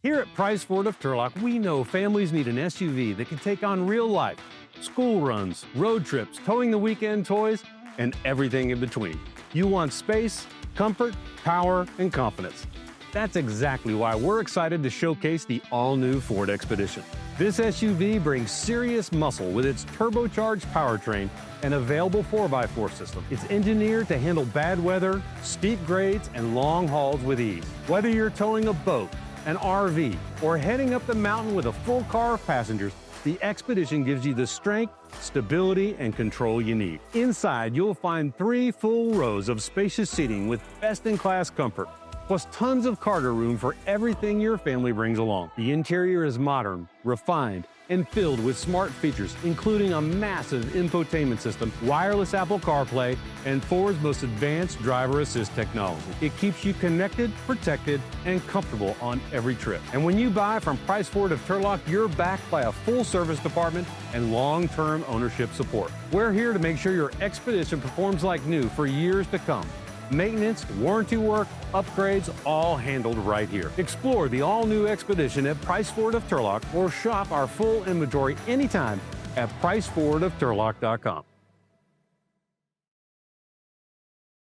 Here at Price Ford of Turlock, we know families need an SUV that can take on real life, school runs, road trips, towing the weekend toys, and everything in between. You want space, comfort, power, and confidence. That's exactly why we're excited to showcase the all-new Ford Expedition. This SUV brings serious muscle with its turbocharged powertrain and available 4x4 system. It's engineered to handle bad weather, steep grades, and long hauls with ease. Whether you're towing a boat, an RV, or heading up the mountain with a full car of passengers, the Expedition gives you the strength, stability, and control you need. Inside, you'll find 3 full rows of spacious seating with best-in-class comfort, plus tons of cargo room for everything your family brings along. The interior is modern, refined, and filled with smart features, including a massive infotainment system, wireless Apple CarPlay, and Ford's most advanced driver assist technology. It keeps you connected, protected, and comfortable on every trip. And when you buy from Price Ford of Turlock, you're backed by a full service department and long-term ownership support. We're here to make sure your Expedition performs like new for years to come. Maintenance, warranty work, upgrades, all handled right here. Explore the all-new Expedition at Price Ford of Turlock or shop our full inventory anytime at pricefordofturlock.com.